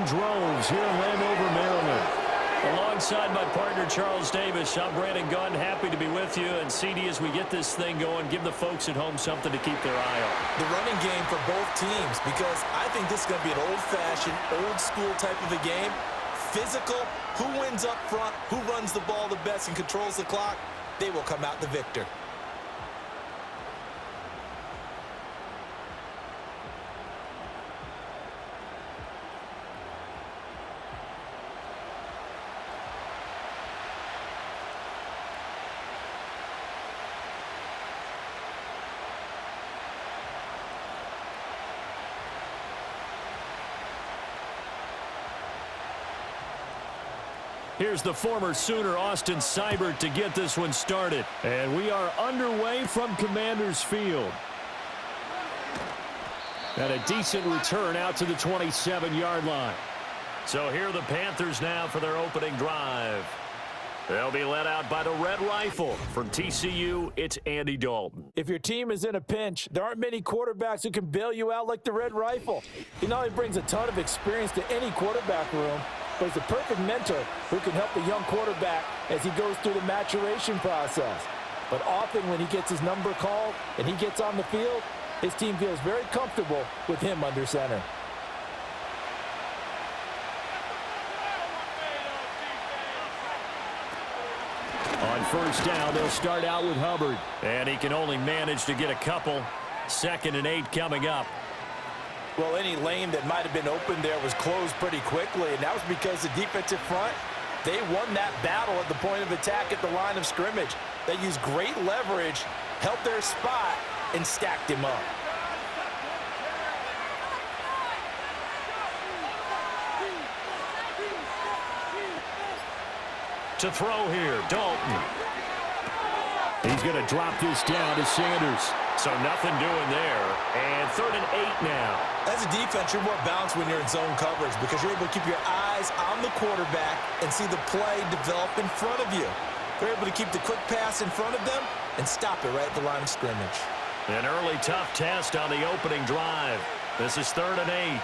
droves here in Landover, Maryland. Alongside my partner, Charles Davis, I'm Brandon Gunn. Happy to be with you. And, CD, as we get this thing going, give the folks at home something to keep their eye on. The running game for both teams, because I think this is going to be an old-fashioned, old-school type of a game. Physical, who wins up front, who runs the ball the best and controls the clock, they will come out the victor. Here's the former Sooner, Austin Seibert, to get this one started. And we are underway from Commander's Field. And a decent return out to the 27-yard line. So here are the Panthers now for their opening drive. They'll be led out by the Red Rifle. From TCU, it's Andy Dalton. If your team is in a pinch, there aren't many quarterbacks who can bail you out like the Red Rifle. He not only brings a ton of experience to any quarterback room, but he's a perfect mentor who can help a young quarterback as he goes through the maturation process. But often when he gets his number called and he gets on the field, his team feels very comfortable with him under center. On first down, they'll start out with Hubbard. And he can only manage to get a couple. 2nd and 8 coming up. Well, any lane that might have been open there was closed pretty quickly, and that was because the defensive front, they won that battle at the point of attack at the line of scrimmage. They used great leverage, held their spot, and stacked him up. To throw here, Dalton. He's going to drop this down to Sanders. So nothing doing there. And 3rd and 8 now. As a defense, you're more balanced when you're in zone coverage because you're able to keep your eyes on the quarterback and see the play develop in front of you. They're able to keep the quick pass in front of them and stop it right at the line of scrimmage. An early tough test on the opening drive. This is 3rd and 8.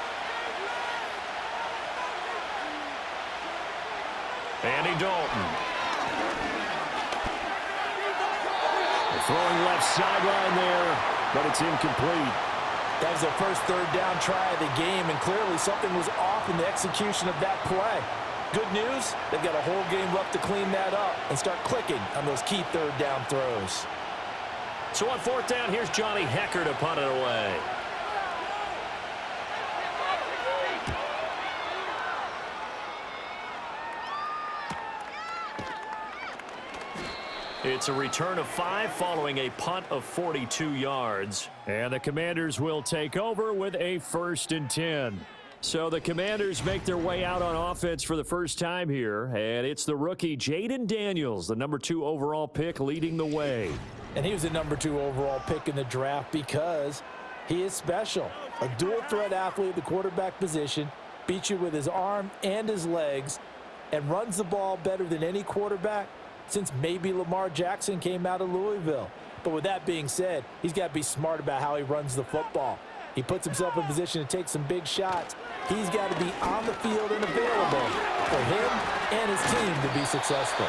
Andy Dalton. Throwing left sideline there, but it's incomplete. That was their first 3rd down try of the game, and clearly something was off in the execution of that play. Good news, they've got a whole game left to clean that up and start clicking on those key 3rd down throws. So on 4th down, here's Johnny Hecker to punt it away. It's a return of 5 following a punt of 42 yards. And the Commanders will take over with a 1st and 10. So the Commanders make their way out on offense for the first time here. And it's the rookie Jaden Daniels, the number 2 overall pick, leading the way. And he was the number 2 overall pick in the draft because he is special. A dual threat athlete at the quarterback position, beats you with his arm and his legs, and runs the ball better than any quarterback since maybe Lamar Jackson came out of Louisville. But with that being said, he's got to be smart about how he runs the football. He puts himself in position to take some big shots. He's got to be on the field and available for him and his team to be successful.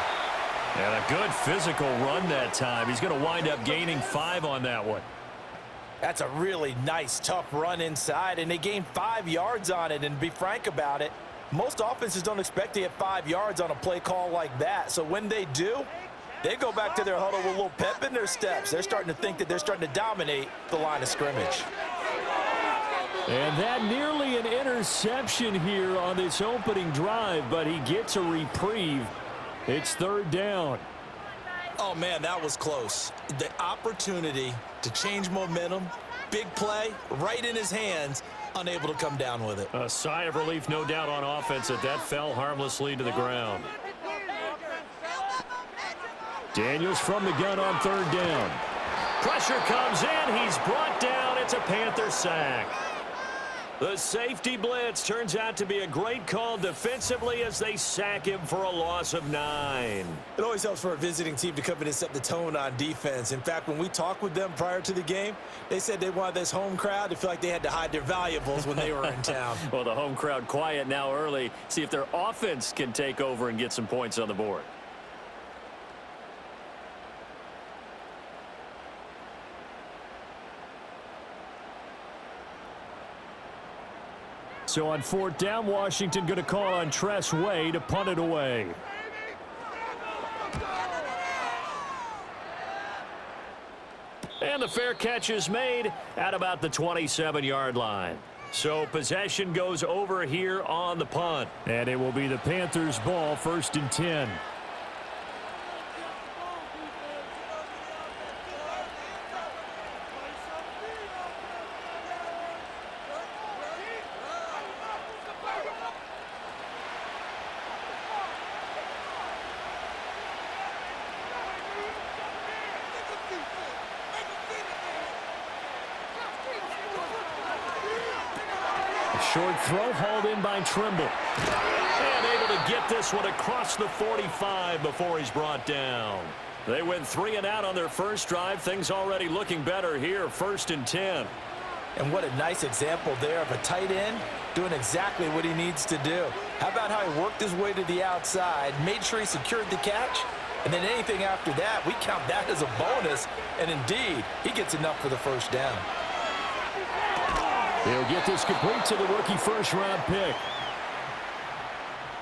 And a good physical run that time. He's going to wind up gaining 5 on that one. That's a really nice, tough run inside, and they gained 5 yards on it. And to be frank about it, most offenses don't expect to get 5 yards on a play call like that. So when they do, they go back to their huddle with a little pep in their steps. They're starting to think that they're starting to dominate the line of scrimmage. And that nearly an interception here on this opening drive, but he gets a reprieve. It's 3rd down. Oh, man, that was close. The opportunity to change momentum, big play, right in his hands, unable to come down with it. A sigh of relief, no doubt, on offense that fell harmlessly to the ground. Daniels from the gun on 3rd down. Pressure comes in. He's brought down. It's a Panther sack. The safety blitz turns out to be a great call defensively as they sack him for a loss of 9. It always helps for a visiting team to come in and set the tone on defense. In fact, when we talked with them prior to the game, they said they wanted this home crowd to feel like they had to hide their valuables when they were in town. Well, the home crowd quiet now early. See if their offense can take over and get some points on the board. So on 4th down, Washington going to call on Tress Way to punt it away. And the fair catch is made at about the 27-yard line. So possession goes over here on the punt. And it will be the Panthers' ball, 1st and 10. Short throw hauled in by Trimble. And able to get this one across the 45 before he's brought down. They went 3 and out on their first drive. Things already looking better here, 1st and 10. And what a nice example there of a tight end doing exactly what he needs to do. How about how he worked his way to the outside, made sure he secured the catch, and then anything after that, we count that as a bonus. And indeed, he gets enough for the 1st down. He'll get this complete to the rookie 1st-round pick.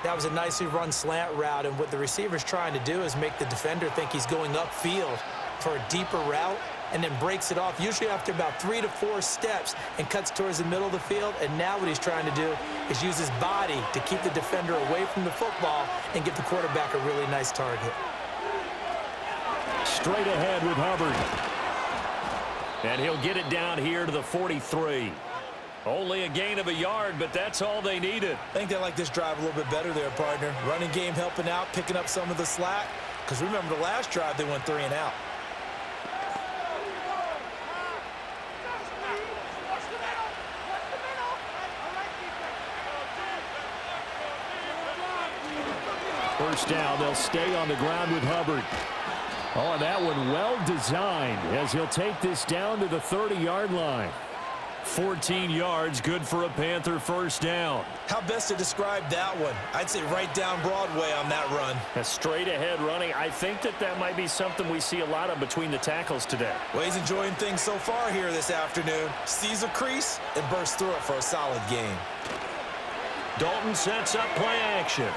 That was a nicely run slant route, and what the receiver's trying to do is make the defender think he's going upfield for a deeper route and then breaks it off, usually after about 3 to 4 steps, and cuts towards the middle of the field. And now what he's trying to do is use his body to keep the defender away from the football and give the quarterback a really nice target. Straight ahead with Hubbard. And he'll get it down here to the 43. Only a gain of a yard, but that's all they needed. I think they like this drive a little bit better there, partner. Running game helping out, picking up some of the slack. Because remember, the last drive, they went 3 and out. First down, they'll stay on the ground with Hubbard. Oh, and that one well designed as he'll take this down to the 30-yard line. 14 yards, good for a Panther 1st down. How best to describe that one? I'd say right down Broadway on that run. A straight ahead running. I think that might be something we see a lot of between the tackles today. Well, he's enjoying things so far here this afternoon. Sees a crease and bursts through it for a solid gain. Dalton sets up play action.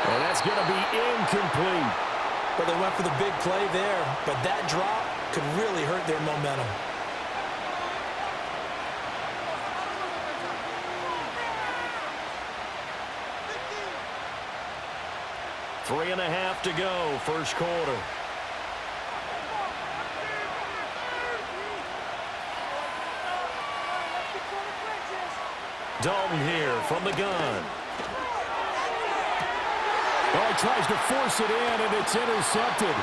And that's going to be incomplete. Well, they went for the big play there, but that drop could really hurt their momentum. Three and a half to go, 1st quarter. Dalton here from the gun. Oh, he tries to force it in, and it's intercepted.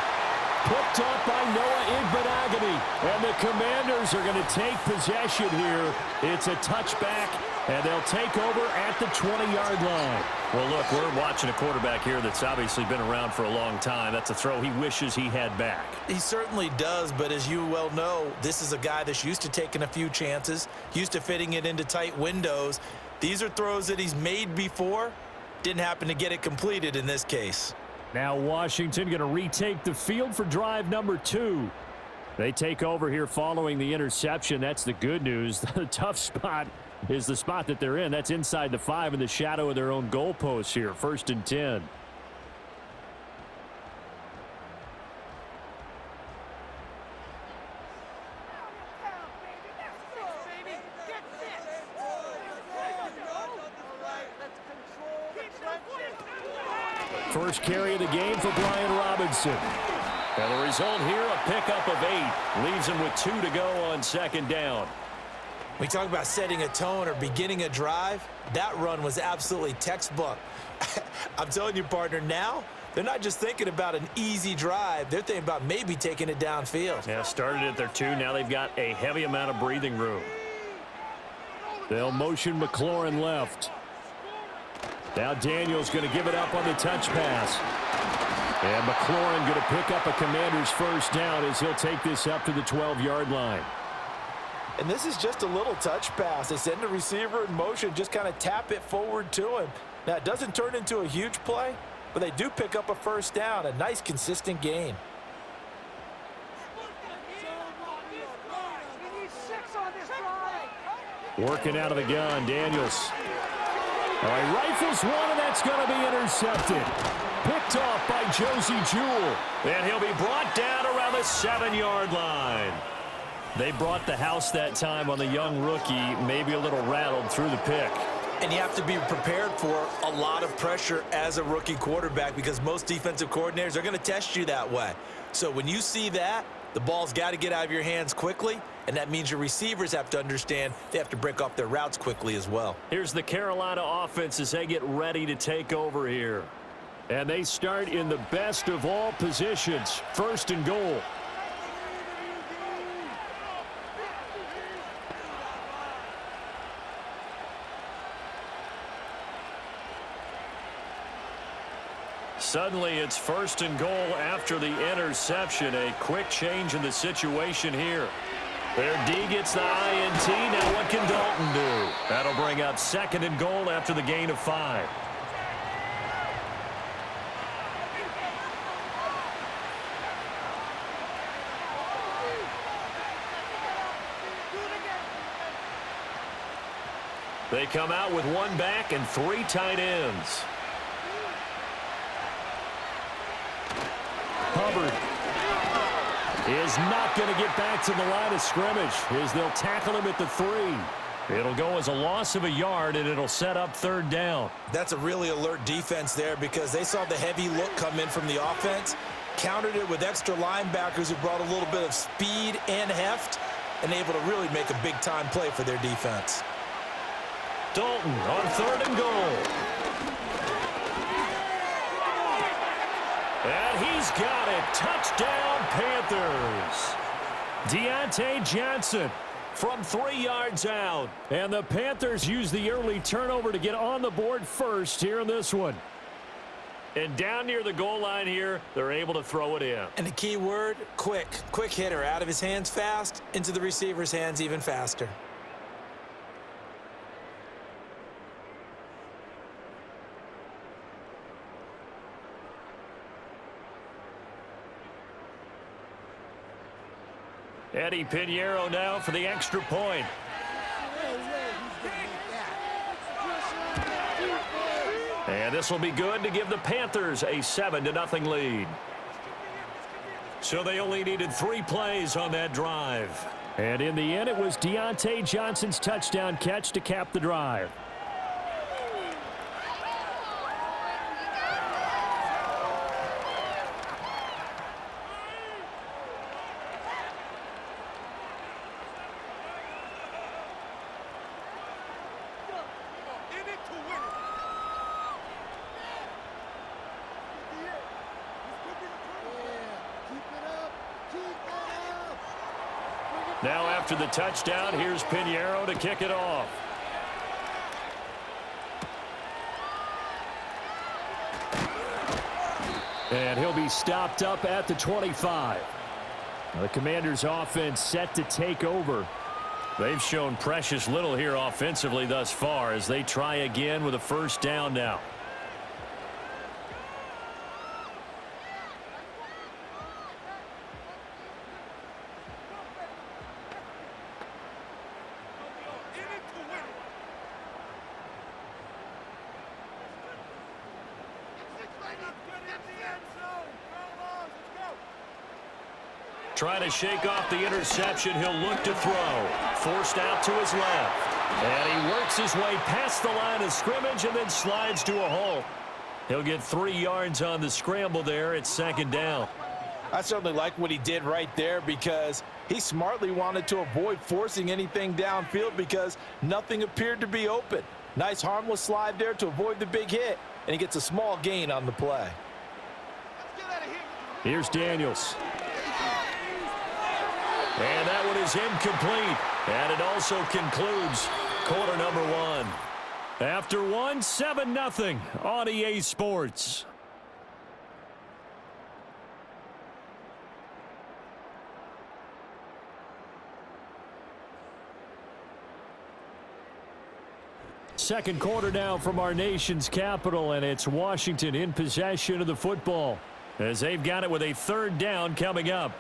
Picked up by Noah Igbenogany. And the Commanders are going to take possession here. It's a touchback, and they'll take over at the 20-yard line. Well, look, we're watching a quarterback here that's obviously been around for a long time. That's a throw he wishes he had back. He certainly does, but as you well know, this is a guy that's used to taking a few chances, used to fitting it into tight windows. These are throws that he's made before. Didn't happen to get it completed in this case. Now Washington going to retake the field for drive number 2. They take over here following the interception. That's the good news. The tough spot is the spot that they're in. That's inside the 5 in the shadow of their own goalposts here. 1st and 10. First carry of the game for Brian Robinson. And the result here, a pickup of 8. Leaves him with 2 to go on 2nd down. We talk about setting a tone or beginning a drive. That run was absolutely textbook. I'm telling you, partner, now they're not just thinking about an easy drive. They're thinking about maybe taking it downfield. Yeah, started at their 2. Now they've got a heavy amount of breathing room. They'll motion McLaurin left. Now Daniels going to give it up on the touch pass. And McLaurin going to pick up a Commander's first down as he'll take this up to the 12-yard line. And this is just a little touch pass. They send the receiver in motion, just kind of tap it forward to him. Now, it doesn't turn into a huge play, but they do pick up a first down, a nice, consistent gain. Working out of the gun, Daniels. All right, rifles one, and that's going to be intercepted. Picked off by Josie Jewell. And he'll be brought down around the 7-yard line. They brought the house that time on the young rookie, maybe a little rattled through the pick. And you have to be prepared for a lot of pressure as a rookie quarterback because most defensive coordinators are going to test you that way. So when you see that, the ball's got to get out of your hands quickly, and that means your receivers have to understand they have to break off their routes quickly as well. Here's the Carolina offense as they get ready to take over here. And they start in the best of all positions, 1st and goal. Suddenly, it's 1st and goal after the interception. A quick change in the situation here. Their D gets the INT. Now what can Dalton do? That'll bring up 2nd and goal after the gain of 5. They come out with 1 back and 3 tight ends. Hubbard is not going to get back to the line of scrimmage as they'll tackle him at the 3. It'll go as a loss of a yard, and it'll set up 3rd down. That's a really alert defense there because they saw the heavy look come in from the offense, countered it with extra linebackers who brought a little bit of speed and heft, and able to really make a big-time play for their defense. Dalton on 3rd and goal. And he's got it. Touchdown, Panthers. Deontay Johnson from 3 yards out. And the Panthers use the early turnover to get on the board first here in this one. And down near the goal line here, they're able to throw it in. And the key word, quick. Quick hitter. Out of his hands fast, into the receiver's hands even faster. Eddie Pinheiro now for the extra point. And this will be good to give the Panthers a 7-0 lead. So they only needed 3 plays on that drive. And in the end, it was Deontay Johnson's touchdown catch to cap the drive. Now after the touchdown, here's Pinheiro to kick it off. And he'll be stopped up at the 25. The Commanders' offense set to take over. They've shown precious little here offensively thus far as they try again with a first down now. Trying to shake off the interception. He'll look to throw. Forced out to his left. And he works his way past the line of scrimmage and then slides to a halt. He'll get 3 yards on the scramble there. It's 2nd down. I certainly like what he did right there because he smartly wanted to avoid forcing anything downfield because nothing appeared to be open. Nice harmless slide there to avoid the big hit, and he gets a small gain on the play. Here's Daniels. And that one is incomplete. And it also concludes quarter number one. After one, 7-0 on EA Sports. Second quarter now from our nation's capital, and it's Washington in possession of the football as they've got it with a third down coming up.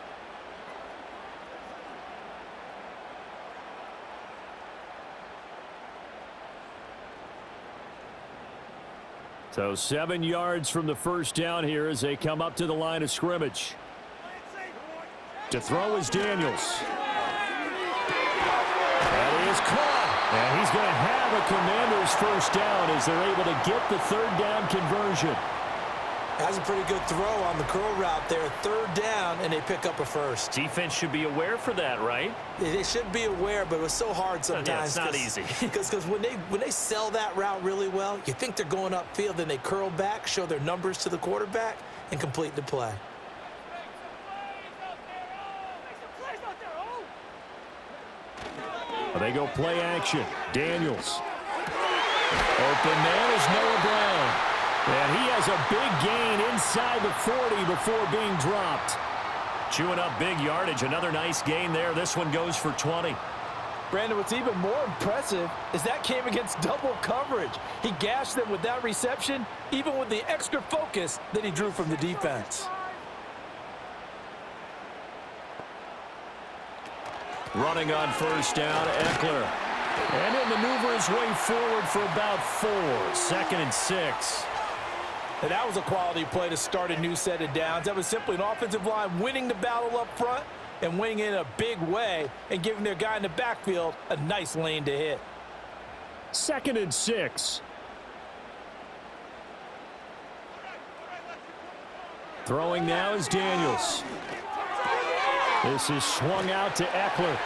So 7 yards from the first down here as they come up to the line of scrimmage. To throw is Daniels. That is caught. And he's going to have a Commanders first down as they're able to get the third down conversion. That's a pretty good throw on the curl route there. Third down, and they pick up a first. Defense should be aware for that, right? They should be aware, but it was so hard sometimes. Yeah, it's not easy. Because when they sell that route really well, you think they're going upfield, then they curl back, show their numbers to the quarterback, and complete the play. They go play action. Daniels. Open man is Noah Brown. And he has a big gain inside the 40 before being dropped. Chewing up big yardage. Another nice gain there. This one goes for 20. Brandon, what's even more impressive is that came against double coverage. He gashed them with that reception, even with the extra focus that he drew from the defense. Running on first down, Eckler. And he'll maneuver his way forward for about 4. 2nd and 6. And that was a quality play to start a new set of downs. That was simply an offensive line winning the battle up front and winning in a big way and giving their guy in the backfield a nice lane to hit. 2nd and 6. Throwing now is Daniels. This is swung out to Eckler.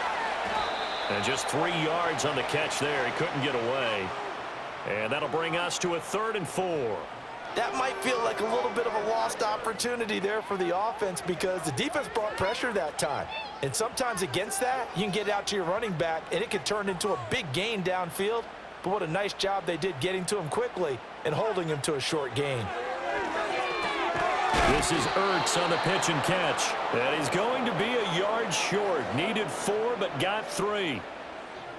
And just 3 yards on the catch there. He couldn't get away. And that'll bring us to a 3rd and 4. That might feel like a little bit of a lost opportunity there for the offense because the defense brought pressure that time. And sometimes against that, you can get out to your running back, and it can turn into a big gain downfield. But what a nice job they did getting to him quickly and holding him to a short gain. This is Ertz on the pitch and catch. And he's going to be a yard short. Needed 4, but got 3.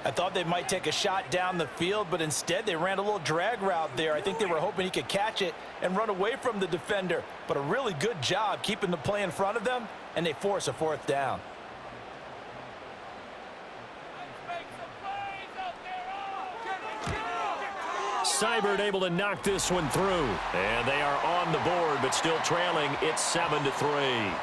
I thought they might take a shot down the field, but instead they ran a little drag route there. I think they were hoping he could catch it and run away from the defender. But a really good job keeping the play in front of them, and they force a 4th down. Seibert able to knock this one through. And they are on the board, but still trailing. It's 7-3.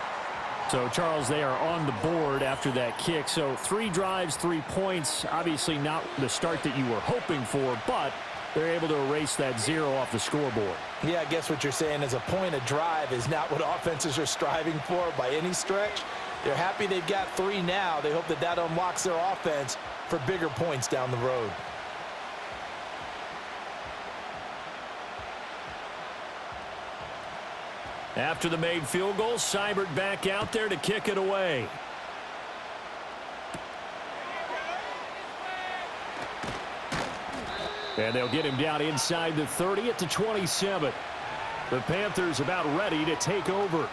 So, Charles, they are on the board after that kick. So 3 drives, 3 points. Obviously not the start that you were hoping for, but they're able to erase that 0 off the scoreboard. Yeah, I guess what you're saying is a point a drive is not what offenses are striving for by any stretch. They're happy they've got 3 now. They hope that that unlocks their offense for bigger points down the road. After the made field goal, Seibert back out there to kick it away. And they'll get him down inside the 30 at the 27. The Panthers about ready to take over.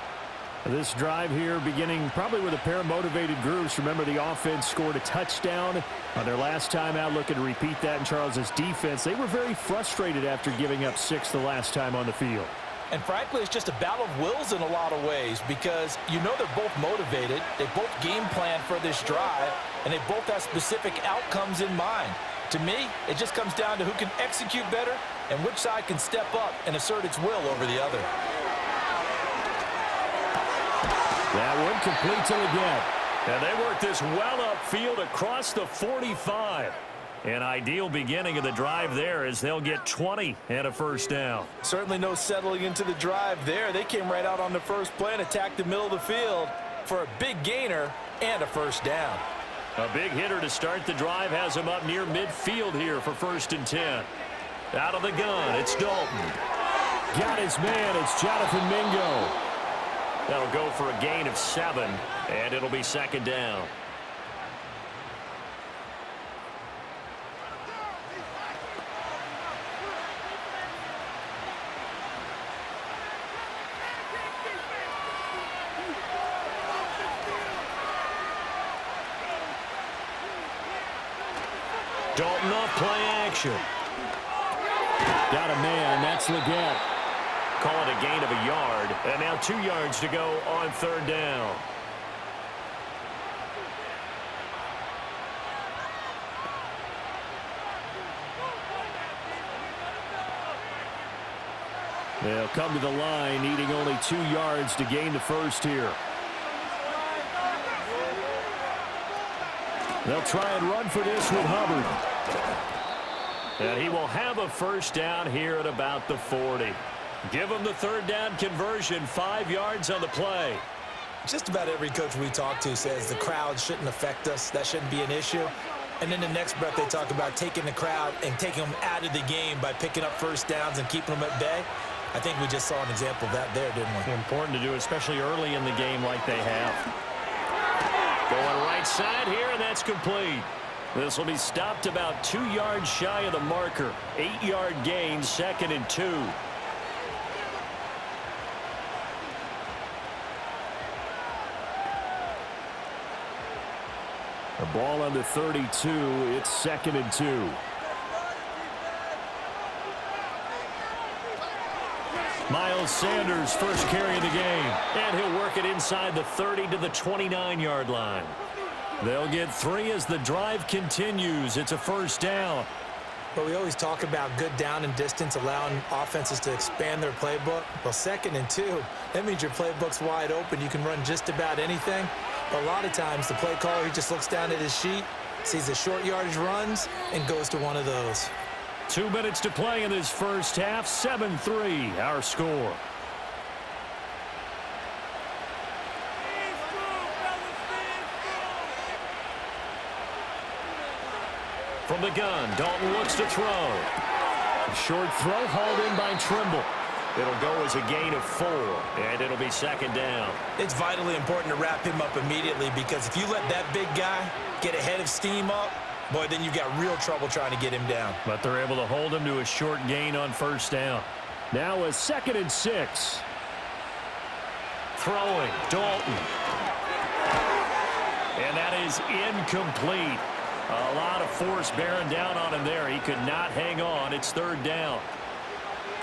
This drive here beginning probably with a pair of motivated groups. Remember, the offense scored a touchdown on their last time out. Looking to repeat that in Charles's defense. They were very frustrated after giving up 6 the last time on the field. And frankly, it's just a battle of wills in a lot of ways because you know they're both motivated. They both game plan for this drive, and they both have specific outcomes in mind. To me, it just comes down to who can execute better and which side can step up and assert its will over the other. That one complete to Leggett. And they work this well upfield across the 45. An ideal beginning of the drive there as they'll get 20 and a first down. Certainly no settling into the drive there. They came right out on the first play and attacked the middle of the field for a big gainer and a first down. A big hitter to start the drive has him up near midfield here for 1st and 10. Out of the gun, it's Dalton. Got his man, it's Jonathan Mingo. That'll go for a gain of 7, and it'll be 2nd down. Dalton off play action. Got a man. That's Leggett. Call it a gain of a yard. And now 2 yards to go on 3rd down. They'll come to the line, needing only 2 yards to gain the first here. They'll try and run for this with Hubbard. And he will have a first down here at about the 40. Give him the 3rd down conversion, 5 yards on the play. Just about every coach we talk to says the crowd shouldn't affect us. That shouldn't be an issue. And then the next breath they talk about taking the crowd and taking them out of the game by picking up first downs and keeping them at bay. I think we just saw an example of that there, didn't we? Important to do, especially early in the game like they have. Going right side here, and that's complete. This will be stopped about 2 yards shy of the marker. 8-yard gain, 2nd and 2. The ball under 32. It's 2nd and 2. Miles Sanders first carry of the game. And he'll work it inside the 30 to the 29-yard line. They'll get 3 as the drive continues. It's a first down. But we always talk about good down and distance, allowing offenses to expand their playbook. Well, 2nd and 2, that means your playbook's wide open. You can run just about anything. But a lot of times, the play caller, he just looks down at his sheet, sees the short yardage runs, and goes to one of those. 2 minutes to play in this first half. 7-3, our score. From the gun, Dalton looks to throw. A short throw hauled in by Trimble. It'll go as a gain of 4, and it'll be 2nd down. It's vitally important to wrap him up immediately, because if you let that big guy get a head of steam up, boy, then you've got real trouble trying to get him down. But they're able to hold him to a short gain on first down. Now a 2nd and 6. Throwing, Dalton. And that is incomplete. A lot of force bearing down on him there. He could not hang on. It's 3rd down.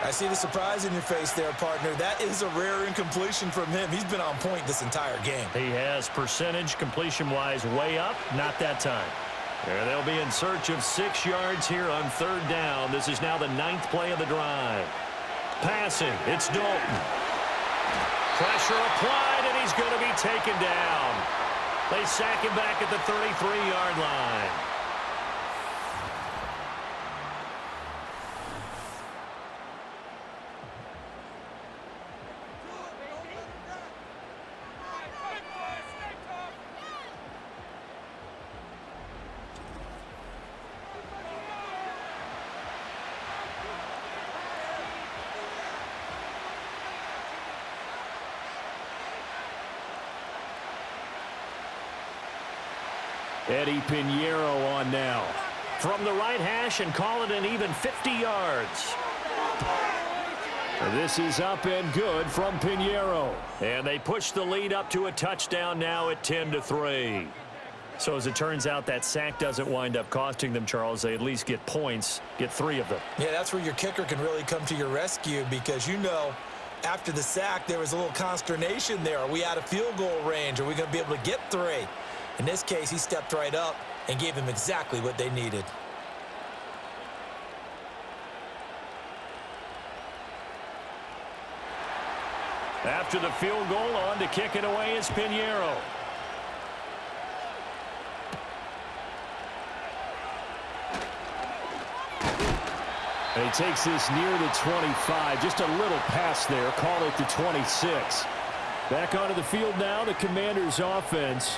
I see the surprise in your face there, partner. That is a rare incompletion from him. He's been on point this entire game. He has percentage completion-wise way up. Not that time. And they'll be in search of 6 yards here on 3rd down. This is now the 9th play of the drive. Passing, it's Dalton. Pressure applied, and he's going to be taken down. They sack him back at the 33-yard line. Eddie Pinheiro on now. From the right hash, and call it an even 50 yards. This is up and good from Pinheiro. And they push the lead up to a touchdown now at 10-3. So as it turns out, that sack doesn't wind up costing them, Charles. They at least get points, get 3 of them. Yeah, that's where your kicker can really come to your rescue, because you know after the sack there was a little consternation there. Are we out of field goal range? Are we going to be able to get 3? In this case, he stepped right up and gave them exactly what they needed. After the field goal, on to kick it away is Pinheiro. And he takes this near the 25. Just a little pass there. Call it the 26. Back onto the field now, the Commanders' offense.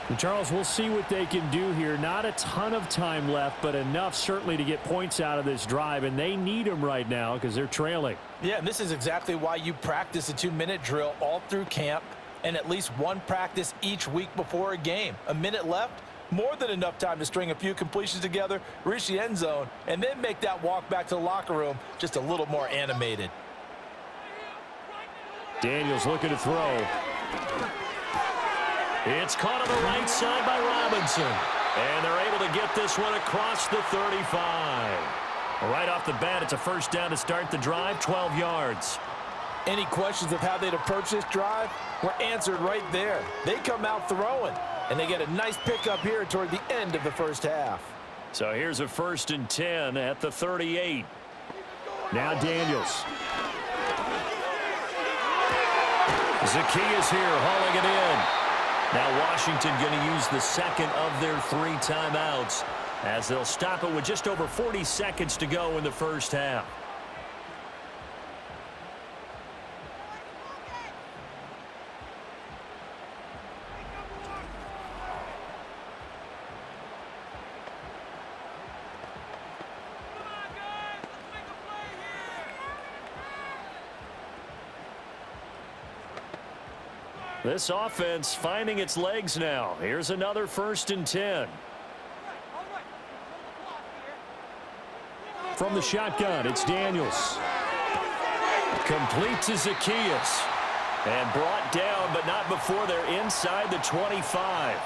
And Charles, we'll see what they can do here. Not a ton of time left, but enough certainly to get points out of this drive, and they need them right now because they're trailing. Yeah, and this is exactly why you practice a 2-minute drill all through camp and at least one practice each week before a game. A minute left, more than enough time to string a few completions together, reach the end zone, and then make that walk back to the locker room just a little more animated. Daniels looking to throw. It's caught on the right side by Robinson. And they're able to get this one across the 35. Right off the bat, it's a first down to start the drive, 12 yards. Any questions of how they'd approach this drive were answered right there. They come out throwing, and they get a nice pickup here toward the end of the first half. So here's a 1st and 10 at the 38. Now Daniels. Zacchaeus here hauling it in. Now Washington going to use the second of their 3 timeouts as they'll stop it with just over 40 seconds to go in the first half. This offense finding its legs now. Here's another 1st and 10. From the shotgun, it's Daniels. Complete to Zacchaeus. And brought down, but not before they're inside the 25.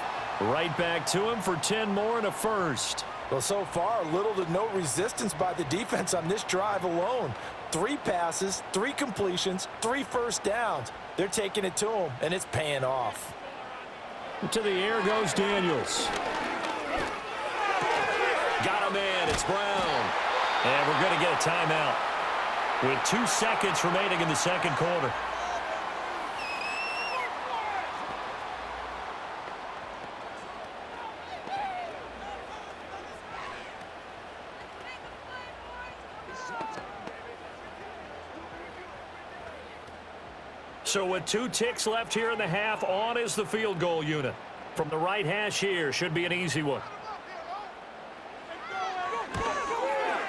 Right back to him for 10 more and a first. Well, so far, little to no resistance by the defense on this drive alone. 3 passes, 3 completions, 3 first downs. They're taking it to him, and it's paying off. To the air goes Daniels. Got him in. It's Brown. And we're going to get a timeout with 2 seconds remaining in the second quarter. So with 2 ticks left here in the half, on is the field goal unit. From the right hash here, should be an easy one.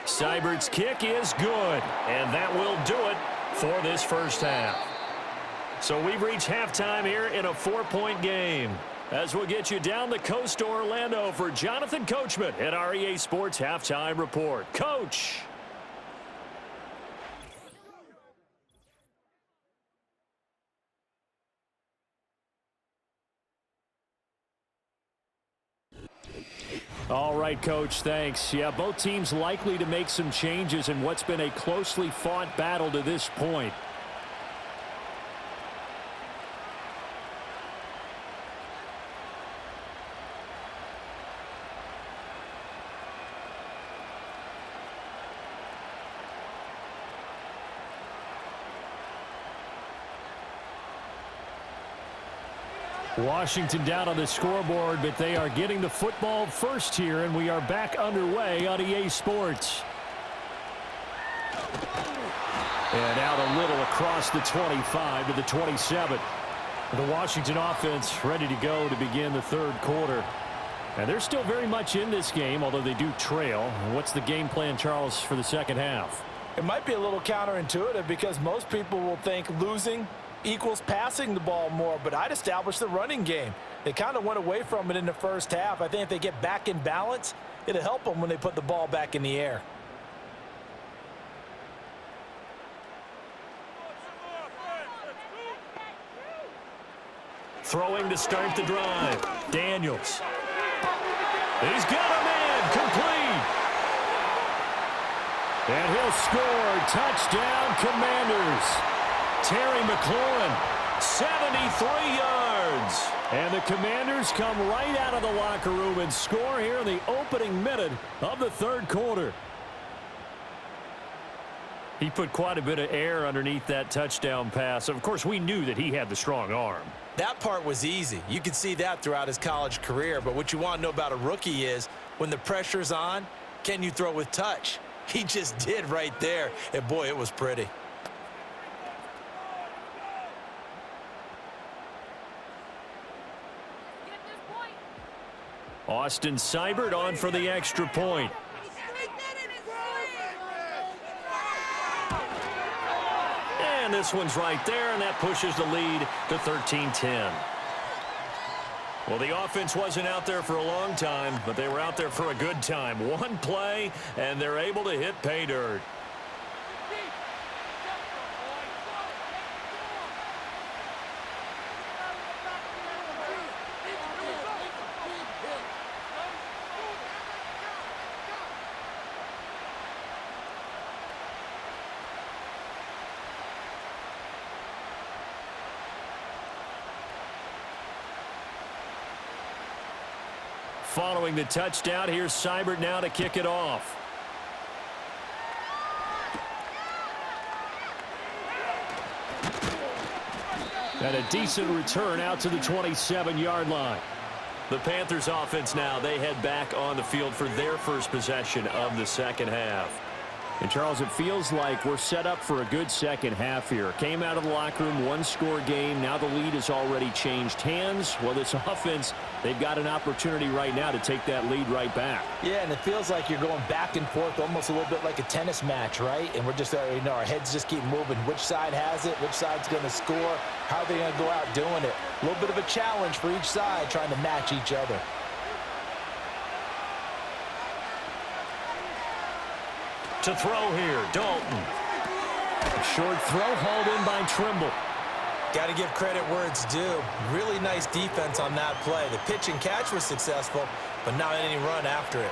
Seibert's kick is good, and that will do it for this first half. So we've reached halftime here in a 4-point game. As we'll get you down the coast to Orlando for Jonathan Coachman at our EA Sports Halftime Report. Coach! All right, Coach, thanks. Yeah, both teams likely to make some changes in what's been a closely fought battle to this point. Washington down on the scoreboard, but they are getting the football first here, and we are back underway on EA Sports. And out a little across the 25 to the 27. The Washington offense ready to go to begin the third quarter. And they're still very much in this game, although they do trail. What's the game plan, Charles, for the second half? It might be a little counterintuitive because most people will think losing equals passing the ball more, but I'd establish the running game. They kind of went away from it in the first half. I think if they get back in balance, it'll help them when they put the ball back in the air. Throwing to start the drive. Daniels. He's got a man complete. And he'll score. Touchdown, Commanders. Terry McLaurin, 73 yards. And the Commanders come right out of the locker room and score here in the opening minute of the third quarter. He put quite a bit of air underneath that touchdown pass. Of course, we knew that he had the strong arm. That part was easy. You could see that throughout his college career. But what you want to know about a rookie is when the pressure's on, can you throw with touch? He just did right there. And, boy, it was pretty. Austin Seibert on for the extra point. And this one's right there, and that pushes the lead to 13-10. Well, the offense wasn't out there for a long time, but they were out there for a good time. One play, and they're able to hit pay dirt. Following the touchdown, here's Seibert now to kick it off. And a decent return out to the 27-yard line. The Panthers offense now, they head back on the field for their first possession of the second half. And, Charles, it feels like we're set up for a good second half here. Came out of the locker room, one-score game. Now the lead has already changed hands. Well, this offense, they've got an opportunity right now to take that lead right back. Yeah, and it feels like you're going back and forth almost a little bit like a tennis match, right? And we're just, our heads just keep moving. Which side has it? Which side's going to score? How are they going to go out doing it? A little bit of a challenge for each side trying to match each other. To throw here, Dalton. A short throw hauled in by Trimble. Got to give credit where it's due. Really nice defense on that play. The pitch and catch was successful, but not any run after it.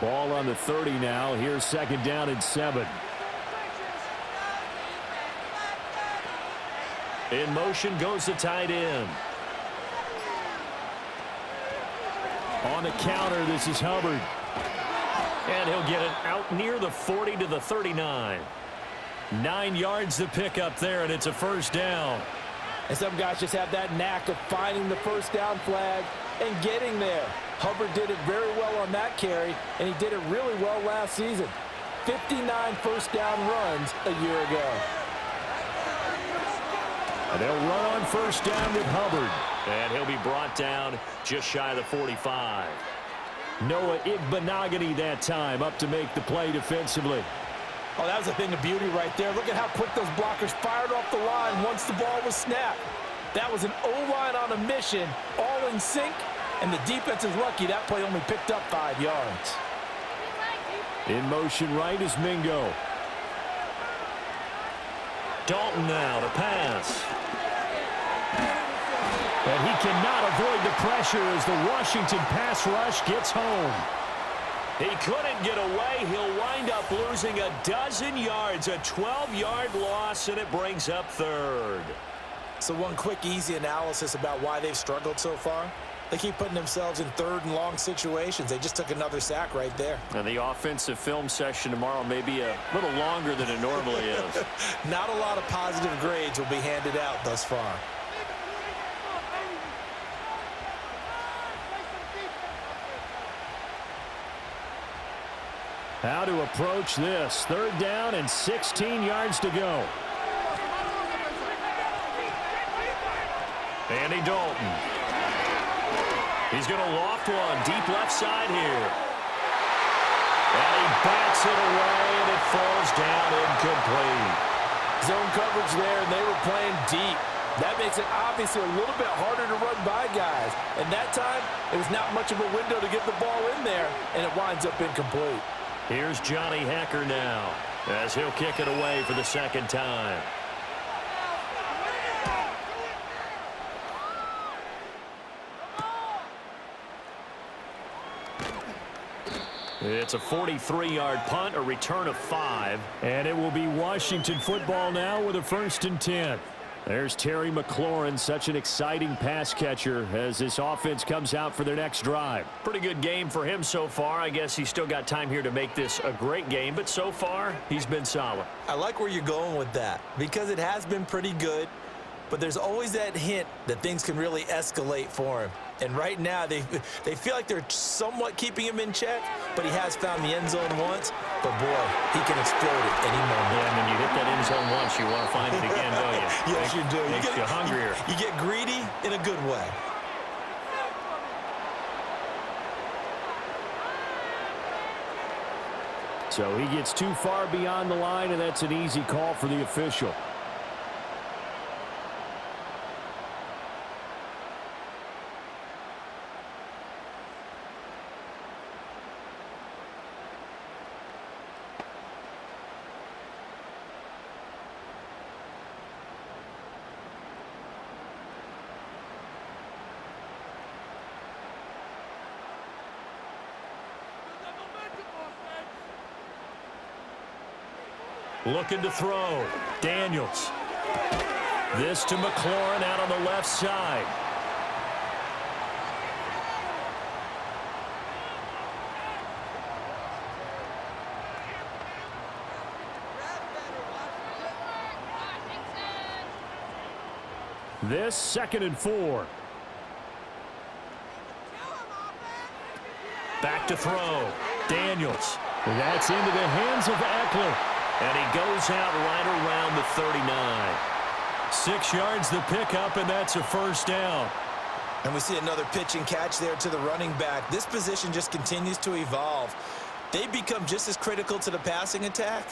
Ball on the 30 now. Here's second down and 7. In motion goes the tight end. On the counter, this is Hubbard. And he'll get it out near the 40 to the 39. 9 yards to pick up there, and it's a first down. And some guys just have that knack of finding the first down flag and getting there. Hubbard did it very well on that carry, and he did it really well last season. 59 first down runs a year ago. And they'll run on first down with Hubbard. And he'll be brought down just shy of the 45. Noah Igbenogany that time up to make the play defensively. Oh, that was a thing of beauty right there. Look at how quick those blockers fired off the line once the ball was snapped. That was an O-line on a mission, all in sync, and the defense is lucky that play only picked up 5 yards. In motion right is Mingo. Dalton now to pass. And he cannot avoid the pressure as the Washington pass rush gets home. He couldn't get away. He'll wind up losing a dozen yards, a 12-yard loss, and it brings up third. So one quick, easy analysis about why they've struggled so far. They keep putting themselves in third and long situations. They just took another sack right there. And the offensive film session tomorrow may be a little longer than it normally is. Not a lot of positive grades will be handed out thus far. How to approach this. Third down and 16 yards to go. Andy Dalton. He's going to loft one deep left side here. And he bats it away, and it falls down incomplete. Zone coverage there, and they were playing deep. That makes it obviously a little bit harder to run by guys. And that time, it was not much of a window to get the ball in there, and it winds up incomplete. Here's Johnny Hecker now as he'll kick it away for the second time. It's a 43-yard punt, a return of 5. And it will be Washington football now with a 1st and 10. There's Terry McLaurin, such an exciting pass catcher as this offense comes out for their next drive. Pretty good game for him so far. I guess he's still got time here to make this a great game, but so far he's been solid. I like where you're going with that because it has been pretty good, but there's always that hint that things can really escalate for him. And right now, they feel like they're somewhat keeping him in check, but he has found the end zone once. But, boy, he can explode at any moment. Yeah, and when you hit that end zone once, you want to find it again, don't you? Yes, you do. Makes you hungrier. You get greedy in a good way. So he gets too far beyond the line, and that's an easy call for the official. Looking to throw. Daniels. This to McLaurin out on the left side. This 2nd and 4. Back to throw. Daniels. That's into the hands of Eckler. And he goes out right around the 39. 6 yards the pickup, and that's a first down. And we see another pitch and catch there to the running back. This position just continues to evolve. They become just as critical to the passing attack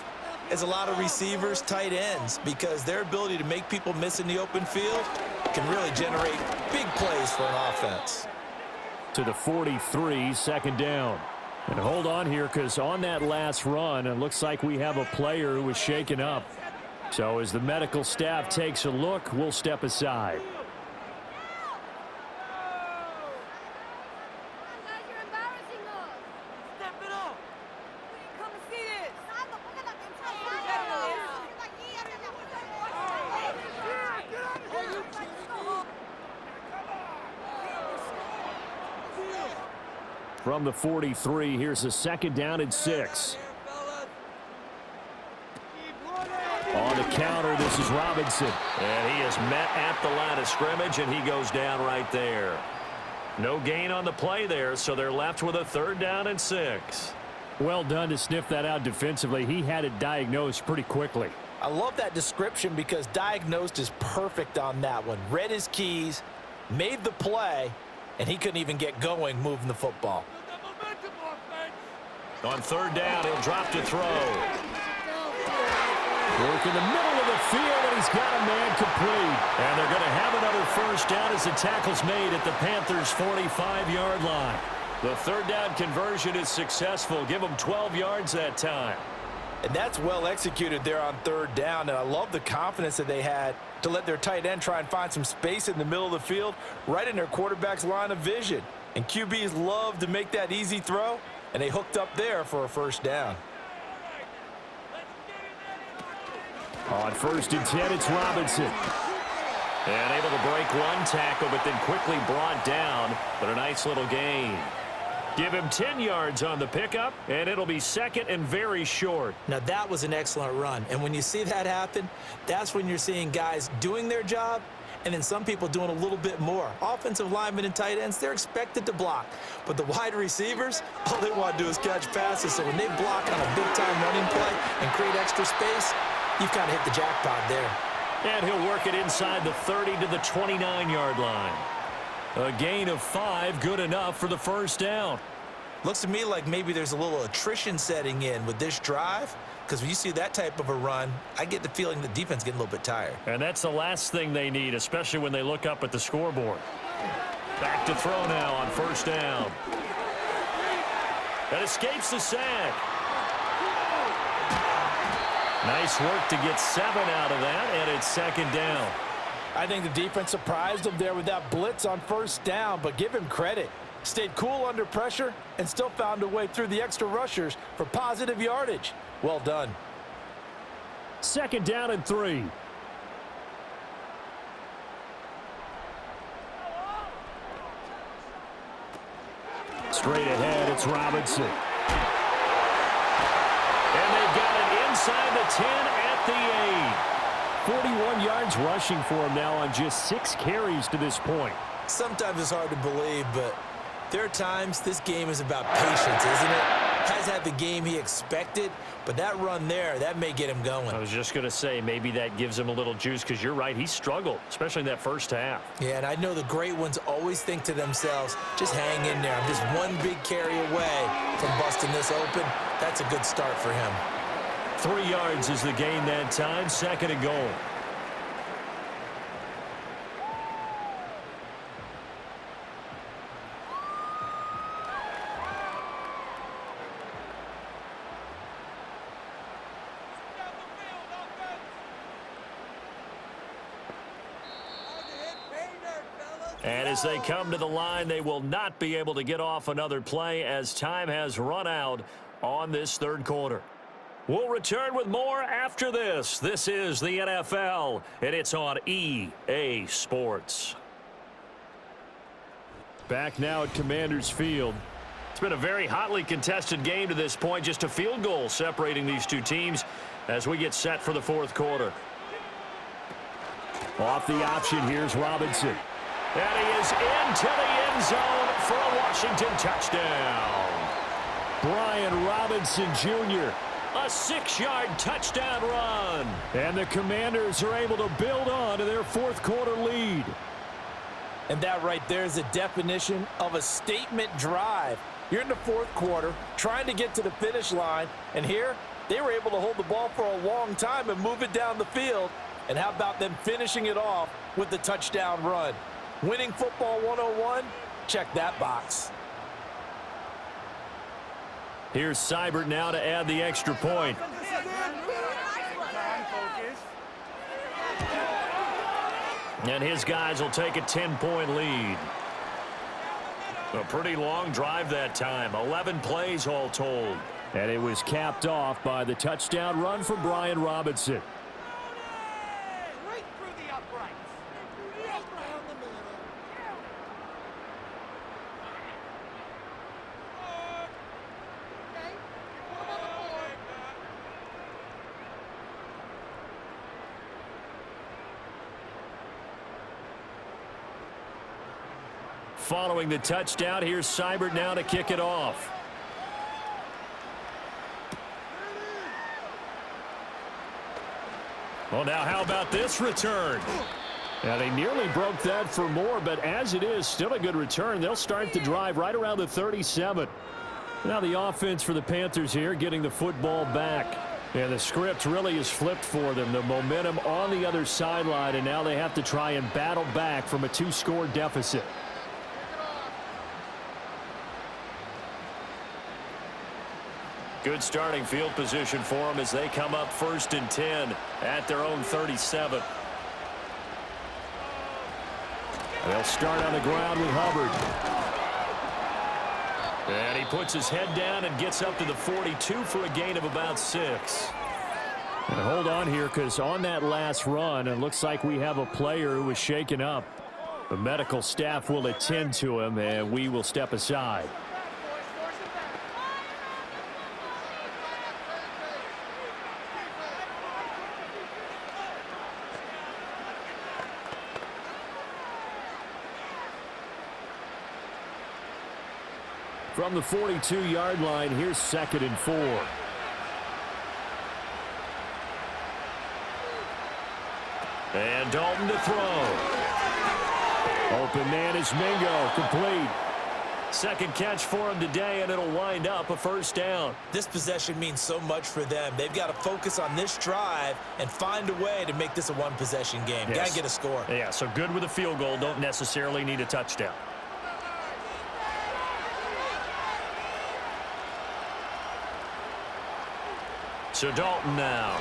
as a lot of receivers, tight ends, because their ability to make people miss in the open field can really generate big plays for an offense. To the 43, 2nd down. And hold on here, because on that last run, it looks like we have a player who was shaken up. So as the medical staff takes a look, we'll step aside. From the 43, here's a 2nd down and 6. On the counter, this is Robinson. And he is met at the line of scrimmage, and he goes down right there. No gain on the play there, so they're left with a 3rd down and 6. Well done to sniff that out defensively. He had it diagnosed pretty quickly. I love that description because diagnosed is perfect on that one. Read his keys, made the play, and he couldn't even get going moving the football. On 3rd down, he'll drop to throw. Work in the middle of the field, and he's got a man complete. And they're going to have another first down as the tackle's made at the Panthers' 45-yard line. The 3rd down conversion is successful. Give them 12 yards that time. And that's well executed there on 3rd down, and I love the confidence that they had to let their tight end try and find some space in the middle of the field, right in their quarterback's line of vision. And QBs love to make that easy throw, and they hooked up there for a first down. On 1st and 10, it's Robinson. And able to break one tackle, but then quickly brought down. But a nice little gain. Give him 10 yards on the pickup, and it'll be 2nd and very short. Now, that was an excellent run. And when you see that happen, that's when you're seeing guys doing their job and then some people doing a little bit more. Offensive linemen and tight ends, they're expected to block. But the wide receivers, all they want to do is catch passes. So when they block on a big-time running play and create extra space, you've kind of hit the jackpot there. And he'll work it inside the 30 to the 29-yard line. A gain of 5, good enough for the first down. Looks to me like maybe there's a little attrition setting in with this drive, because when you see that type of a run, I get the feeling the defense getting a little bit tired. And that's the last thing they need, especially when they look up at the scoreboard. Back to throw now on 1st down. That escapes the sack. Nice work to get 7 out of that, and it's 2nd down. I think the defense surprised them there with that blitz on 1st down, but give him credit. Stayed cool under pressure and still found a way through the extra rushers for positive yardage. Well done. 2nd down and 3. Straight ahead, it's Robinson. And they've got it inside the 10 at the 8. 41 yards rushing for him now on just 6 carries to this point. Sometimes it's hard to believe, but there are times this game is about patience, isn't it? Has had the game he expected, but that run there, that may get him going. I was just going to say, maybe that gives him a little juice, because you're right, he struggled, especially in that first half. Yeah, and I know the great ones always think to themselves, just hang in there. I'm just one big carry away from busting this open. That's a good start for him. 3 yards is the gain that time, 2nd and goal. And as they come to the line, they will not be able to get off another play as time has run out on this 3rd quarter. We'll return with more after this. This is the NFL, and it's on EA Sports. Back now at Commanders Field. It's been a very hotly contested game to this point. Just a field goal separating these two teams as we get set for the fourth quarter. Off the option, here's Robinson. And he is into the end zone for a Washington touchdown. Brian Robinson Jr. A 6-yard touchdown run. And the Commanders are able to build on to their fourth quarter lead. And that right there is a definition of a statement drive. You're in the fourth quarter, trying to get to the finish line, and here they were able to hold the ball for a long time and move it down the field. And how about them finishing it off with the touchdown run? Winning football 101, check that box. Here's Seibert now to add the extra point. And his guys will take a 10-point lead. A pretty long drive that time. 11 plays all told. And it was capped off by the touchdown run for Brian Robinson. Following the touchdown, here's Seibert now to kick it off. Well, now how about this return? Now, they nearly broke that for more, but as it is, still a good return. They'll start the drive right around the 37. Now the offense for the Panthers here getting the football back. And the script really is flipped for them. The momentum on the other sideline, and now they have to try and battle back from a 2-score deficit. Good starting field position for them as they come up 1st and 10 at their own 37. They'll start on the ground with Hubbard. And he puts his head down and gets up to the 42 for a gain of about 6. And hold on here, because on that last run, it looks like we have a player who was shaken up. The medical staff will attend to him, and we will step aside. From the 42-yard line, here's 2nd and 4. And Dalton to throw. Open man is Mingo, complete. Second catch for him today, and it'll wind up a 1st down. This possession means so much for them. They've got to focus on this drive and find a way to make this a one-possession game. Yes. Got to get a score. Yeah, so good with a field goal. Don't necessarily need a touchdown. So Dalton now.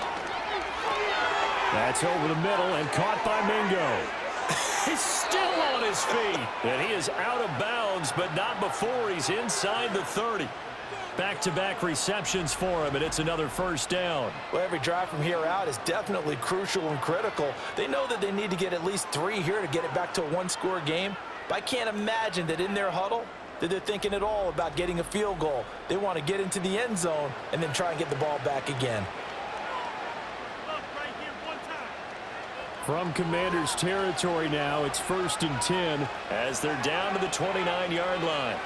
That's over the middle and caught by Mingo. He's still on his feet. And he is out of bounds, but not before he's inside the 30. Back-to-back receptions for him, and it's another 1st down. Well, every drive from here out is definitely crucial and critical. They know that they need to get at least 3 here to get it back to a 1-score game. But I can't imagine that in their huddle that they're thinking at all about getting a field goal. They want to get into the end zone and then try and get the ball back again. From Commanders territory now, it's 1st and 10 as they're down to the 29-yard line.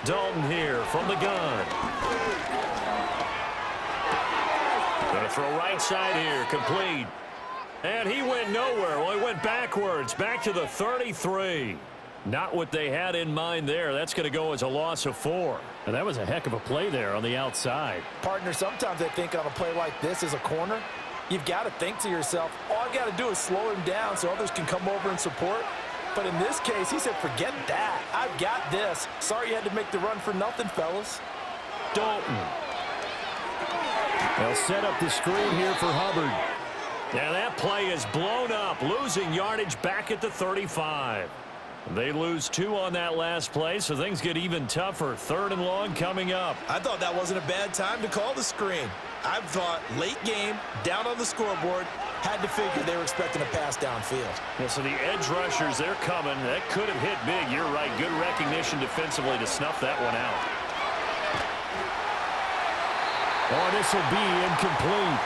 Dalton here from the gun. Gonna throw right side here, complete. And he went nowhere. Well, he went backwards, back to the 33. Not what they had in mind there. That's going to go as a loss of 4. And that was a heck of a play there on the outside. Partner, sometimes I think on a play like this as a corner, you've got to think to yourself, all I got to do is slow him down so others can come over and support. But in this case, he said, forget that. I've got this. Sorry you had to make the run for nothing, fellas. Dalton. They'll set up the screen here for Hubbard. Yeah, that play is blown up, losing yardage back at the 35. They lose 2 on that last play, so things get even tougher. 3rd and long coming up. I thought that wasn't a bad time to call the screen. I thought late game, down on the scoreboard, had to figure they were expecting a pass downfield. Yeah, so the edge rushers, they're coming. That could have hit big. You're right. Good recognition defensively to snuff that one out. Oh, this will be incomplete.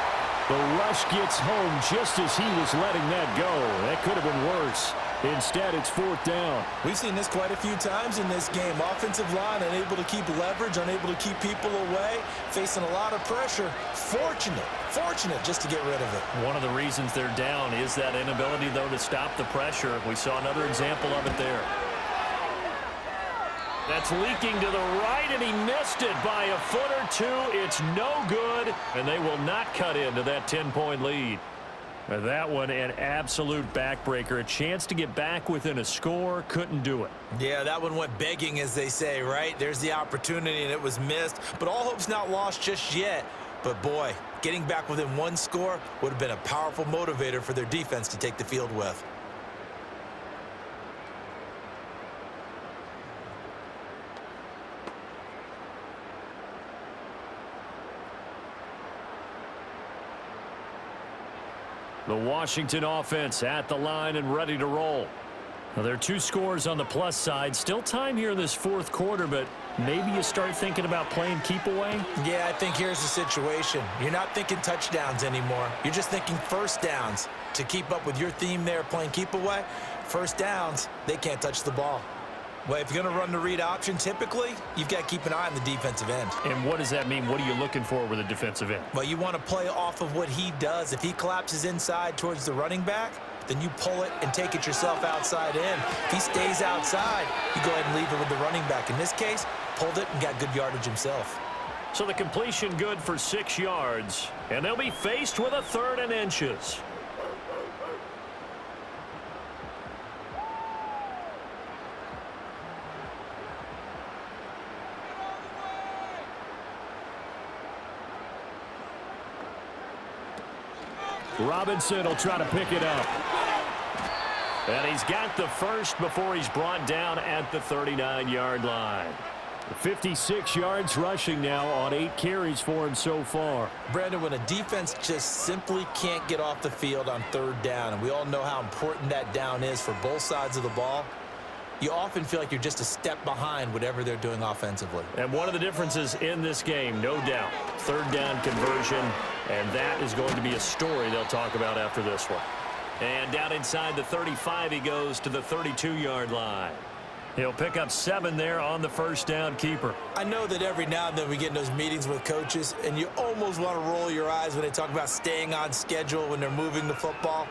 The rush gets home just as he was letting that go. That could have been worse. Instead, it's 4th down. We've seen this quite a few times in this game. Offensive line unable to keep leverage, unable to keep people away, facing a lot of pressure. Fortunate just to get rid of it. One of the reasons they're down is that inability, though, to stop the pressure. We saw another example of it there. That's leaking to the right, and he missed it by a foot or 2. It's no good, and they will not cut into that 10-point lead. And that one, an absolute backbreaker. A chance to get back within a score, couldn't do it. Yeah, that one went begging, as they say, right? There's the opportunity, and it was missed. But all hope's not lost just yet. But, boy, getting back within 1 score would have been a powerful motivator for their defense to take the field with. The Washington offense at the line and ready to roll. Now, there are 2 scores on the plus side. Still time here in this 4th quarter, but maybe you start thinking about playing keep away? Yeah, I think here's the situation. You're not thinking touchdowns anymore. You're just thinking first downs. To keep up with your theme there, playing keep away, first downs, they can't touch the ball. Well, if you're going to run the read option, typically, you've got to keep an eye on the defensive end. And what does that mean? What are you looking for with a defensive end? Well, you want to play off of what he does. If he collapses inside towards the running back, then you pull it and take it yourself outside in. If he stays outside, you go ahead and leave it with the running back. In this case, pulled it and got good yardage himself. So the completion good for 6 yards, and they'll be faced with a 3rd and inches. Robinson will try to pick it up. And he's got the first before he's brought down at the 39-yard line. 56 yards rushing now on 8 carries for him so far. Brandon, when a defense just simply can't get off the field on 3rd down, and we all know how important that down is for both sides of the ball, you often feel like you're just a step behind whatever they're doing offensively. And one of the differences in this game, no doubt, 3rd down conversion, and that is going to be a story they'll talk about after this one. And down inside the 35, he goes to the 32-yard line. He'll pick up 7 there on the first down keeper. I know that every now and then we get in those meetings with coaches, and you almost want to roll your eyes when they talk about staying on schedule when they're moving the football.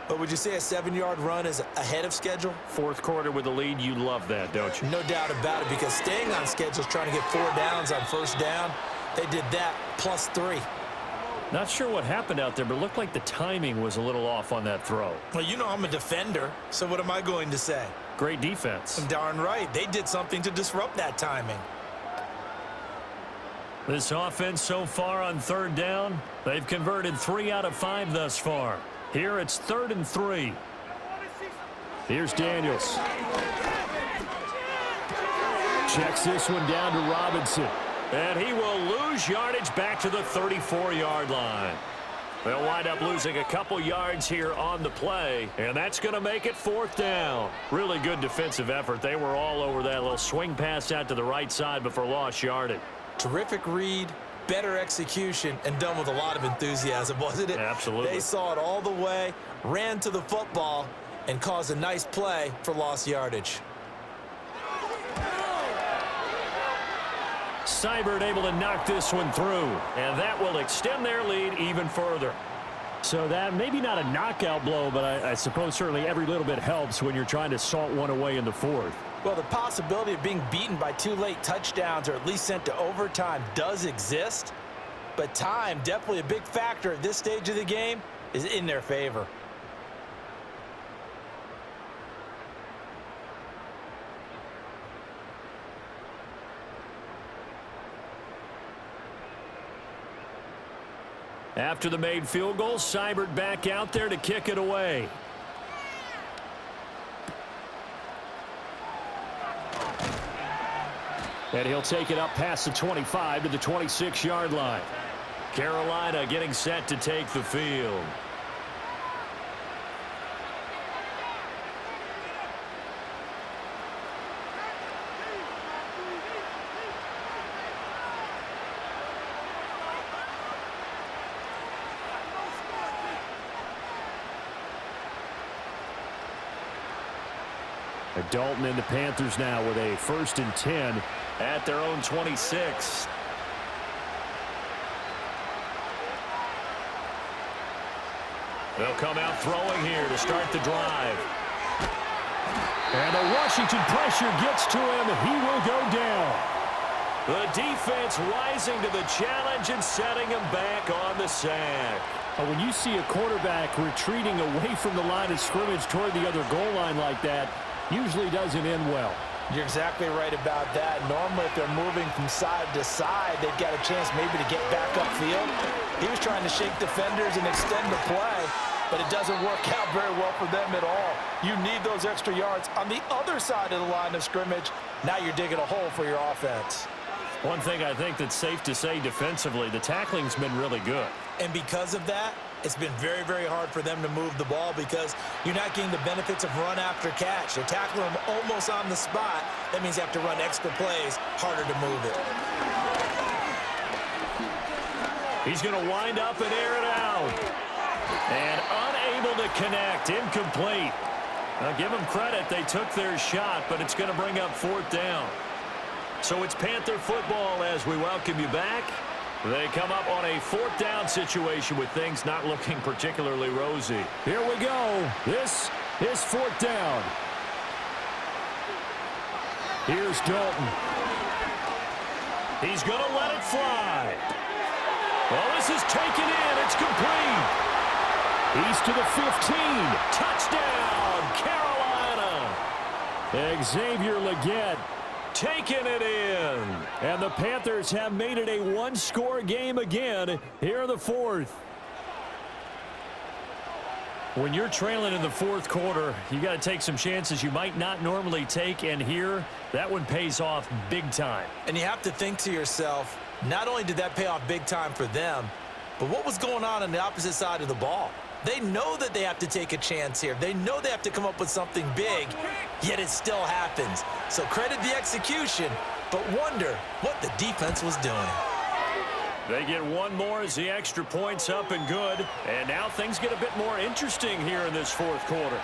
But would you say a 7-yard run is ahead of schedule? 4th quarter with the lead, you love that, don't you? No doubt about it, because staying on schedule is trying to get 4 downs on first down. They did that plus 3. Not sure what happened out there, but it looked like the timing was a little off on that throw. Well, you know I'm a defender, so what am I going to say? Great defense. Darn right. They did something to disrupt that timing. This offense so far on 3rd down, they've converted 3 out of 5 thus far. Here it's 3rd and 3. Here's Daniels. Checks this one down to Robinson. And he will lose yardage back to the 34-yard line. They'll wind up losing a couple yards here on the play, and that's going to make it 4th down. Really good defensive effort. They were all over that little swing pass out to the right side before lost yardage. Terrific read, better execution, and done with a lot of enthusiasm, wasn't it? Absolutely. They saw it all the way, ran to the football, and caused a nice play for lost yardage. Seibert able to knock this one through, and that will extend their lead even further. So that maybe not a knockout blow, but I suppose certainly every little bit helps when you're trying to salt one away in the 4th. Well, the possibility of being beaten by 2 late touchdowns or at least sent to overtime does exist, but time, definitely a big factor at this stage of the game, is in their favor. After the made field goal, Seibert back out there to kick it away. And he'll take it up past the 25 to the 26-yard line. Carolina getting set to take the field. Dalton and the Panthers now with a 1st and 10 at their own 26. They'll come out throwing here to start the drive. And the Washington pressure gets to him. He will go down. The defense rising to the challenge and setting him back on the sack. When you see a quarterback retreating away from the line of scrimmage toward the other goal line like that, usually doesn't end well. You're exactly right about that. Normally, if they're moving from side to side, they've got a chance maybe to get back upfield. He was trying to shake defenders and extend the play, but it doesn't work out very well for them at all. You need those extra yards on the other side of the line of scrimmage. Now you're digging a hole for your offense. One thing I think that's safe to say defensively, the tackling's been really good. And because of that, it's been very, very hard for them to move the ball because you're not getting the benefits of run after catch. They're tackling them almost on the spot. That means you have to run extra plays, harder to move it. He's going to wind up and air it out. And unable to connect, incomplete. Now give them credit, they took their shot, but it's going to bring up 4th down. So it's Panther football as we welcome you back. They come up on a 4th down situation with things not looking particularly rosy. Here we go. This is 4th down. Here's Dalton. He's going to let it fly. Well, this is taken in. It's complete. He's to the 15. Touchdown, Carolina. Xavier Legette taking it in. And the Panthers have made it a one-score game again here in the 4th. When you're trailing in the 4th quarter, you got to take some chances you might not normally take, and here, that one pays off big time. And you have to think to yourself, not only did that pay off big time for them, but what was going on the opposite side of the ball? They know that they have to take a chance here. They know they have to come up with something big, yet it still happens. So credit the execution, but wonder what the defense was doing. They get one more as the extra point's up and good. And now things get a bit more interesting here in this 4th quarter.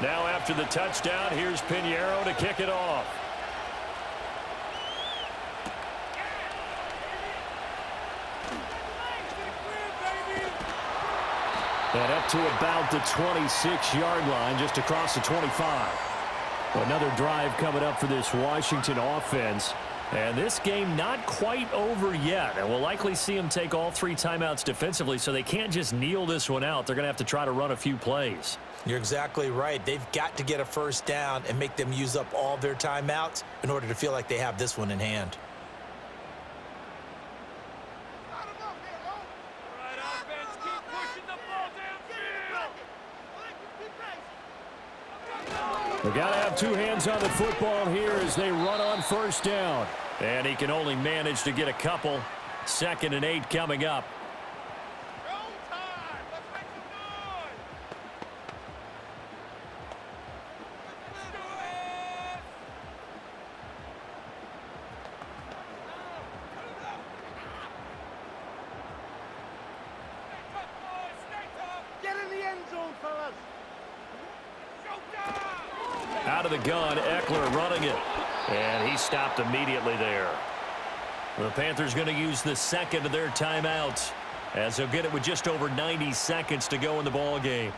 Now after the touchdown, here's Pinheiro to kick it off. And up to about the 26-yard line, just across the 25. Another drive coming up for this Washington offense. And this game not quite over yet. And we'll likely see them take all 3 timeouts defensively, so they can't just kneel this one out. They're going to have to try to run a few plays. You're exactly right. They've got to get a 1st down and make them use up all their timeouts in order to feel like they have this one in hand. They got to have 2 hands on the football here as they run on 1st down. And he can only manage to get a couple. 2nd and 8 coming up. Out of the gun, Eckler running it. And he stopped immediately there. The Panthers going to use the 2nd of their timeouts, as they'll get it with just over 90 seconds to go in the ball game.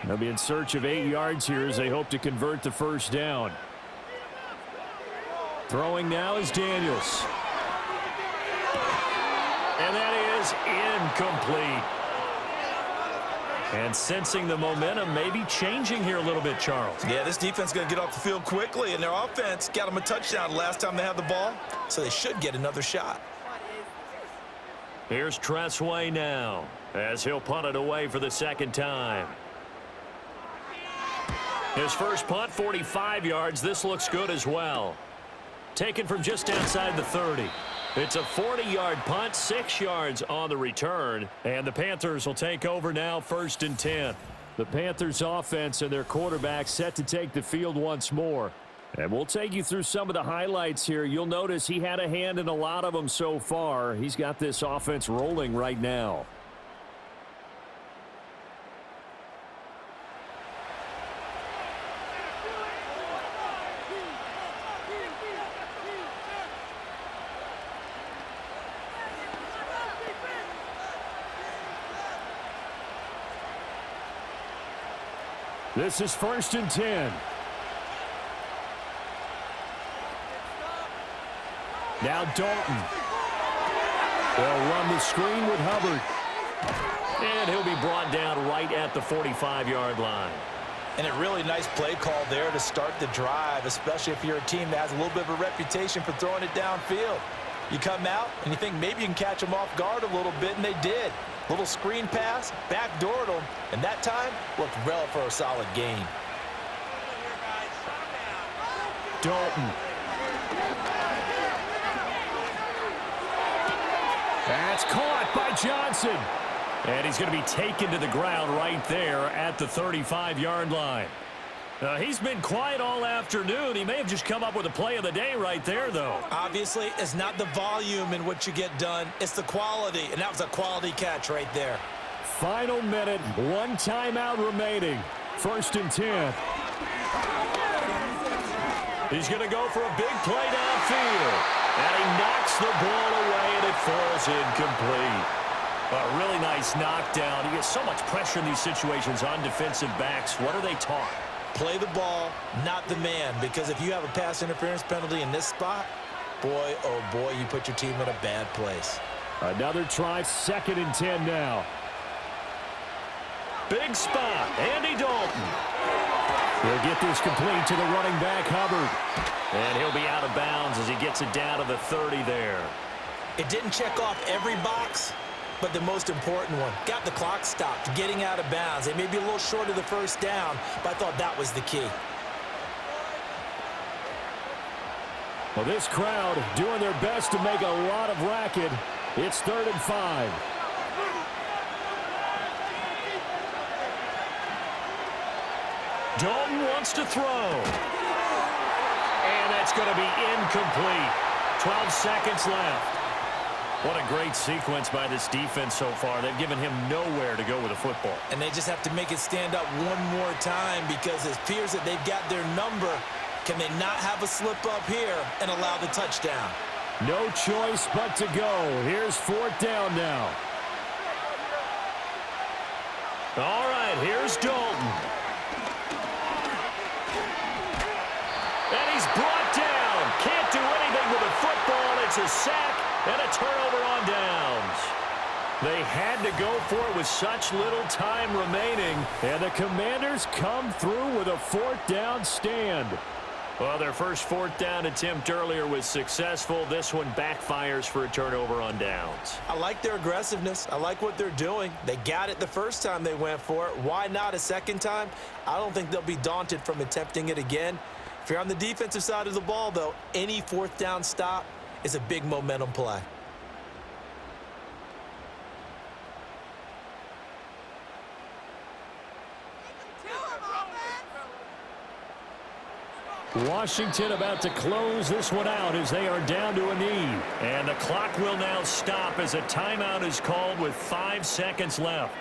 They'll be in search of 8 yards here as they hope to convert the first down. Throwing now is Daniels. And that is incomplete. And sensing the momentum maybe changing here a little bit, Charles. Yeah, this defense is going to get off the field quickly, and their offense got them a touchdown the last time they had the ball, so they should get another shot. Here's Tressway now as he'll punt it away for the second time. His first punt, 45 yards. This looks good as well. Taken from just outside the 30. It's a 40-yard punt, 6 yards on the return, and the Panthers will take over now, 1st and 10. The Panthers offense and their quarterback set to take the field once more. And we'll take you through some of the highlights here. You'll notice he had a hand in a lot of them so far. He's got this offense rolling right now. This is 1st and 10. Now Dalton. They'll run the screen with Hubbard. And he'll be brought down right at the 45-yard line. And a really nice play call there to start the drive, especially if you're a team that has a little bit of a reputation for throwing it downfield. You come out and you think maybe you can catch them off guard a little bit, and they did. Little screen pass, backdoored them, and that time looked well for a solid gain. Dalton. That's caught by Johnson. And he's going to be taken to the ground right there at the 35-yard line. He's been quiet all afternoon. He may have just come up with a play of the day right there, though. Obviously, it's not the volume in what you get done. It's the quality, and that was a quality catch right there. Final minute, 1 timeout remaining. 1st and 10. He's going to go for a big play downfield. And he knocks the ball away, and it falls incomplete. A really nice knockdown. He gets so much pressure in these situations on defensive backs. What are they taught? Play the ball, not the man, because if you have a pass interference penalty in this spot, boy, oh boy, you put your team in a bad place. Another try, 2nd and 10 now. Big spot, Andy Dalton. He'll get this complete to the running back, Hubbard. And he'll be out of bounds as he gets it down to the 30 there. It didn't check off every box, but the most important one, got the clock stopped, getting out of bounds. They may be a little short of the first down, but I thought that was the key. Well, this crowd doing their best to make a lot of racket. It's 3rd and 5. Dalton wants to throw. And that's going to be incomplete. 12 seconds left. What a great sequence by this defense so far. They've given him nowhere to go with the football. And they just have to make it stand up one more time because it appears that they've got their number. Can they not have a slip up here and allow the touchdown? No choice but to go. Here's 4th down now. All right, here's Dalton. And he's brought down. Can't do anything with the football. It's a sack and a turnover on downs. They had to go for it with such little time remaining, and the Commanders come through with a 4th down stand. Well, their first 4th down attempt earlier was successful. This one backfires for a turnover on downs. I like their aggressiveness. I like what they're doing. They got it the first time they went for it. Why not a second time? I don't think they'll be daunted from attempting it again. If you're on the defensive side of the ball, though, any 4th down stop is a big momentum play. Washington about to close this one out as they are down to a knee. And the clock will now stop as a timeout is called with 5 seconds left.